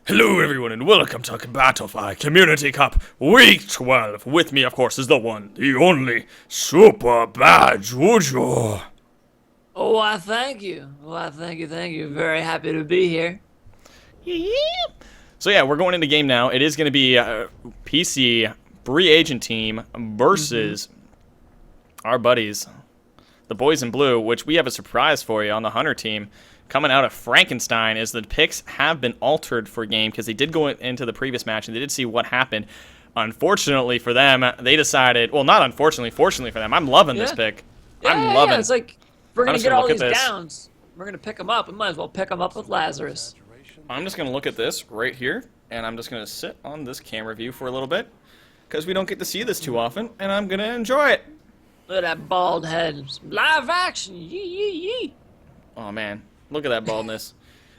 Hello everyone and welcome to BattleFY Community Cup Week 12. With me, of course, is the one, the only, SuperBadJuju. Oh, why, thank you. Why, thank you. Very happy to be here. Yeah. So yeah, we're going into game now. It is going to be PC free agent team versus our buddies, the boys in blue, which we have a surprise for you on the Hunter team. Coming out of FRANKENSTEIN is the picks have been altered for game because they did go into the previous match and they did see what happened. Unfortunately for them, they decided, well, not unfortunately, fortunately for them, I'm loving this pick. I'm loving it. It's like, we're going to get all these this. downs. We're going to pick them up. We might as well pick them up with Lazarus. I'm just going to look at this right here, and I'm just going to sit on this camera view for a little bit because we don't get to see this too often, and I'm going to enjoy it. Look at that bald head. Live action. Yee. Oh, man. Look at that baldness.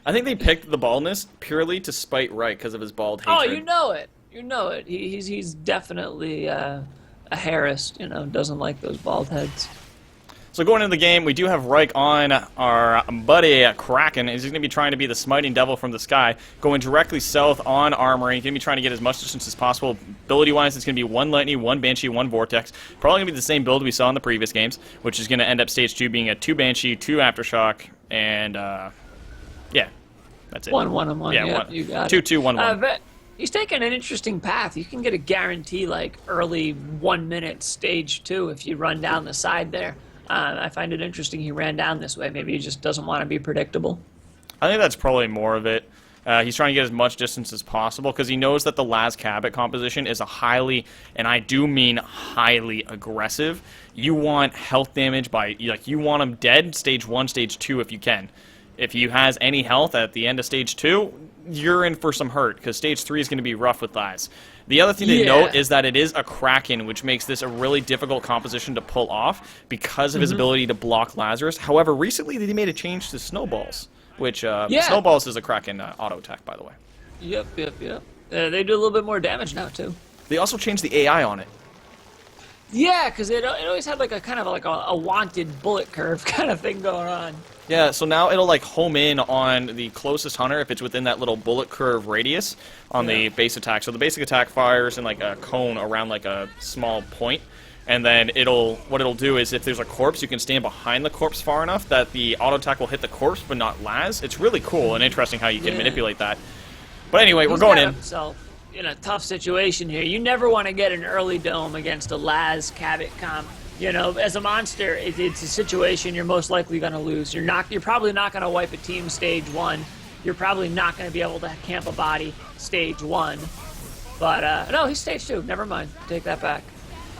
I think they picked the baldness purely to spite Wright because of his bald hatred. Oh, you know it. You know it. He's definitely a Harris, doesn't like those bald heads. So going into the game, we do have Reich on our buddy Kraken. He's going to be trying to be the smiting devil from the sky, going directly south on Armory. He's going to be trying to get as much distance as possible. Ability-wise, it's going to be one Lightning, one Banshee, one Vortex. Probably going to be the same build we saw in the previous games, which is going to end up Stage 2 being a 2 Banshee, 2 Aftershock, and, yeah, that's it. 1-1-1. Yeah, you got it. 2-2-1-1. He's taking an interesting path. You can get a guarantee, like, early 1 minute Stage 2 if you run down the side there. I find it interesting he ran down this way. Maybe he just doesn't want to be predictable. I think that's probably more of it. He's trying to get as much distance as possible because he knows that the Laz Cabot composition is a highly, and I do mean highly aggressive. You want health damage by, you want him dead Stage 1, Stage 2 if you can. If he has any health at the end of Stage 2, you're in for some hurt because Stage 3 is going to be rough with Laz. The other thing to note is that it is a Kraken, which makes this a really difficult composition to pull off because of his ability to block Lazarus. However, recently they made a change to Snowballs, which Snowballs is a Kraken auto attack, by the way. Yep. They do a little bit more damage now, too. They also changed the AI on it. Yeah, because it always had like a kind of like a wanted bullet curve kind of thing going on. Yeah, so now it'll like home in on the closest hunter if it's within that little bullet curve radius on the base attack. So the basic attack fires in like a cone around like a small point, and then what it'll do is if there's a corpse, you can stand behind the corpse far enough that the auto attack will hit the corpse but not Laz. It's really cool and interesting how you can manipulate that. But anyway, we're going in. Himself in a tough situation here. You never want to get an early dome against a Laz Cabot comp. As a monster, it's a situation you're most likely going to lose. You're probably not going to wipe a team Stage 1. You're probably not going to be able to camp a body Stage 1. But, no, he's Stage 2. Never mind. Take that back.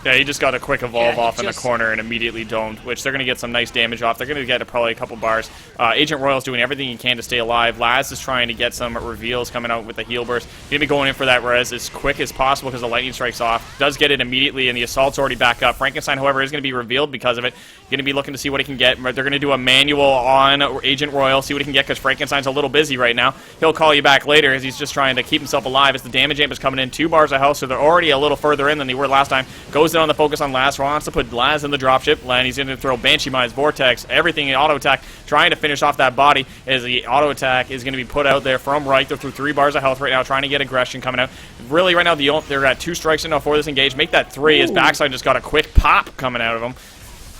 Yeah, he just got a quick evolve off in the corner and immediately domed, which they're going to get some nice damage off. They're going to get probably a couple bars. Agent Royal's doing everything he can to stay alive. Laz is trying to get some reveals coming out with the heal burst. He's going to be going in for that res as quick as possible because the lightning strikes off. Does get it immediately, and the assault's already back up. FRANKENSTEIN, however, is going to be revealed because of it. Going to be looking to see what he can get. They're going to do a manual on Agent Royal, see what he can get because FRANKENSTEIN's a little busy right now. He'll call you back later as he's just trying to keep himself alive as the damage amp is coming in. 2 bars of health, so they're already a little further in than they were last time. Goes in on the focus on Laz. Wants to put Laz in the dropship, and he's going to throw Banshee Mines, Vortex, everything in auto attack, trying to finish off that body as the auto attack is going to be put out there from Reich. They're through 3 bars of health right now, trying to get aggression coming out. Really, right now, they're at 2 strikes now for this engage. Make that 3. His backside just got a quick pop coming out of him.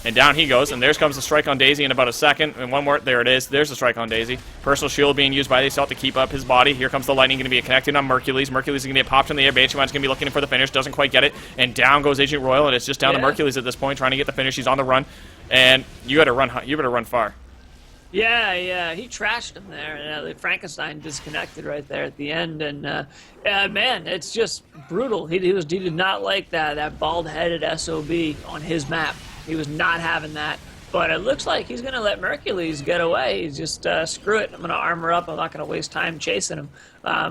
And down he goes, and there comes the strike on Daisy in about a second. And one more, there it is. There's the strike on Daisy. Personal shield being used by the assault to keep up his body. Here comes the lightning, going to be connected on Mercules. Mercules is going to get popped in the air. Banshee Mine's going to be looking for the finish. Doesn't quite get it. And down goes Agent Royal, and it's just down to Mercules at this point, trying to get the finish. He's on the run. And you better run far. Yeah, he trashed him there. FRANKENSTEIN disconnected right there at the end, and man, it's just brutal. He did not like that bald-headed SOB on his map. He was not having that. But it looks like he's going to let Mercules get away. He's just, screw it, I'm going to armor up. I'm not going to waste time chasing him,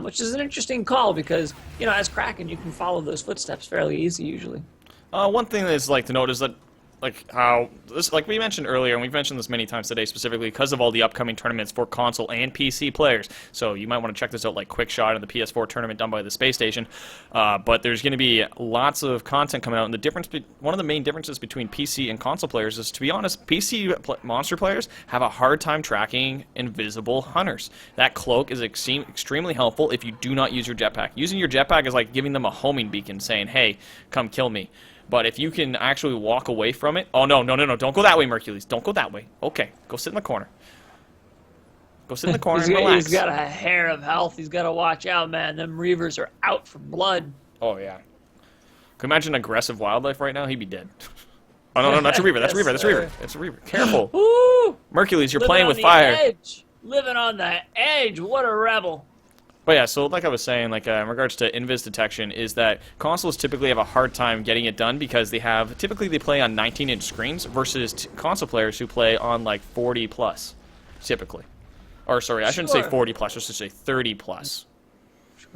which is an interesting call because, as Kraken, you can follow those footsteps fairly easy usually. One thing that's like to note is that like we mentioned earlier, and we've mentioned this many times today, specifically because of all the upcoming tournaments for console and PC players. So you might want to check this out, like Quick Shot in the PS4 tournament done by the Space Station. But there's going to be lots of content coming out, and one of the main differences between PC and console players is, to be honest, PC monster players have a hard time tracking invisible hunters. That cloak is extremely helpful if you do not use your jetpack. Using your jetpack is like giving them a homing beacon, saying, "Hey, come kill me." But if you can actually walk away from it... Oh, no, don't go that way, Mercules. Don't go that way. Okay, go sit in the corner. Go sit in the corner and relax. He's got a hair of health. He's got to watch out, man. Them Reavers are out for blood. Oh, yeah. Can you imagine aggressive wildlife right now? He'd be dead. Oh, no, that's a Reaver. That's a Reaver. That's a Reaver. It's a Reaver. Careful. Woo! Mercules, you're playing with fire. Edge. Living on the edge. What a rebel. But yeah, so like I was saying, like in regards to invis detection, is that consoles typically have a hard time getting it done because they play on 19-inch screens versus console players who play on like 40 plus, typically. Or sorry, I shouldn't say 40 plus, I should say 30 plus. Sure.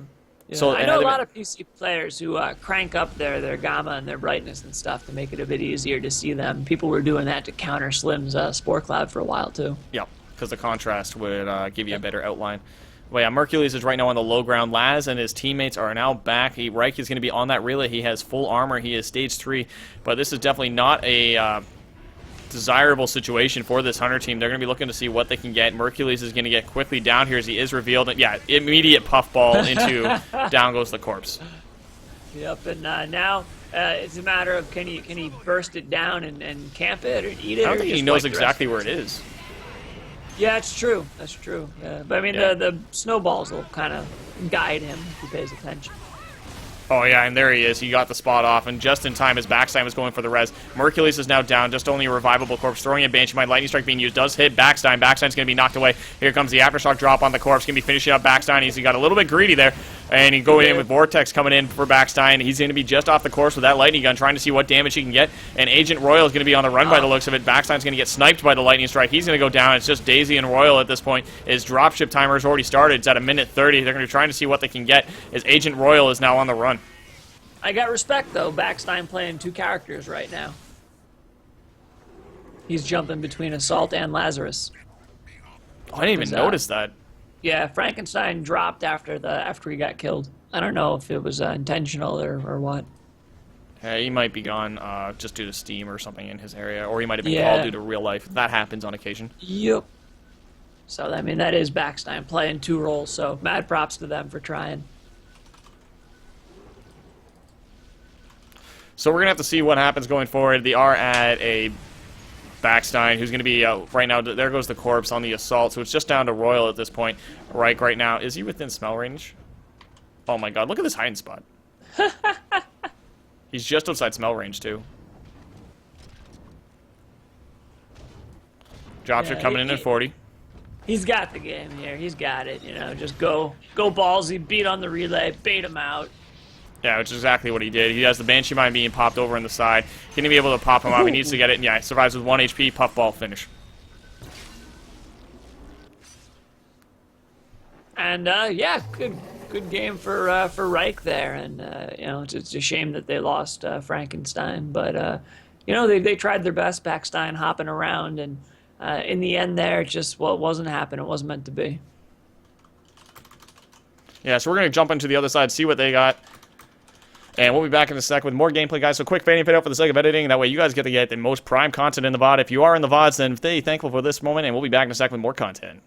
Yeah, So I know a lot of PC players who crank up their gamma and their brightness and stuff to make it a bit easier to see them. People were doing that to counter Slim's Spore Cloud for a while too. Yep, because the contrast would give you a better outline. Well, yeah, Mercules is right now on the low ground. Laz and his teammates are now back. Reich is going to be on that relay. He has full armor. He is stage 3. But this is definitely not a desirable situation for this Hunter team. They're going to be looking to see what they can get. Mercules is going to get quickly down here as he is revealed. Yeah, immediate puffball into down goes the corpse. Yep, and now it's a matter of can he burst it down and camp it or eat it? I don't think he knows exactly where it is. Yeah, it's true. That's true. But I mean, the snowballs will kind of guide him if he pays attention. Oh, yeah, and there he is. He got the spot off, and just in time, his Backstein was going for the res. Mercules is now down, just only a revivable corpse. Throwing a Banshee Might. Lightning Strike being used. Does hit Backstein. Backstein's going to be knocked away. Here comes the Aftershock drop on the corpse. Going to be finishing up Backstein. He got a little bit greedy there. And he going in with Vortex coming in for Backstein. He's going to be just off the course with that lightning gun, trying to see what damage he can get. And Agent Royal is going to be on the run by the looks of it. Backstein's going to get sniped by the lightning strike. He's going to go down. It's just Daisy and Royal at this point. His dropship timer has already started. It's at a minute 30. They're going to be trying to see what they can get. As Agent Royal is now on the run. I got respect, though. Backstein playing 2 characters right now. He's jumping between Assault and Lazarus. Oh, I didn't even notice that. Yeah, Frankenstein dropped after he got killed. I don't know if it was intentional or what. Yeah, he might be gone just due to Steam or something in his area, or he might have been called due to real life. That happens on occasion. Yep. So, I mean, that is Backstein playing 2 roles, so mad props to them for trying. So we're going to have to see what happens going forward. They are at a Backstein, who's going to be, right now, there goes the corpse on the Assault, so it's just down to Royal at this point. Reich right now, is he within smell range? Oh my god, look at this hiding spot. He's just outside smell range, too. Dropship coming in at 40. He's got the game here. He's got it, you know. Just go ballsy, beat on the relay, bait him out. Yeah, which is exactly what he did. He has the Banshee Mine being popped over in the side. Going to be able to pop him up. He needs to get it. And yeah, he survives with 1 HP. Puffball finish. And yeah, good game for Reich there. And you know, it's a shame that they lost Frankenstein, but you know, they tried their best. Backstein hopping around, and in the end, there, it just wasn't happening. It wasn't meant to be. Yeah, so we're going to jump into the other side, see what they got. And we'll be back in a sec with more gameplay, guys. So quick fading fit out for the sake of editing. That way you guys get to get the most prime content in the VOD. If you are in the VODs, then stay thankful for this moment, and we'll be back in a sec with more content.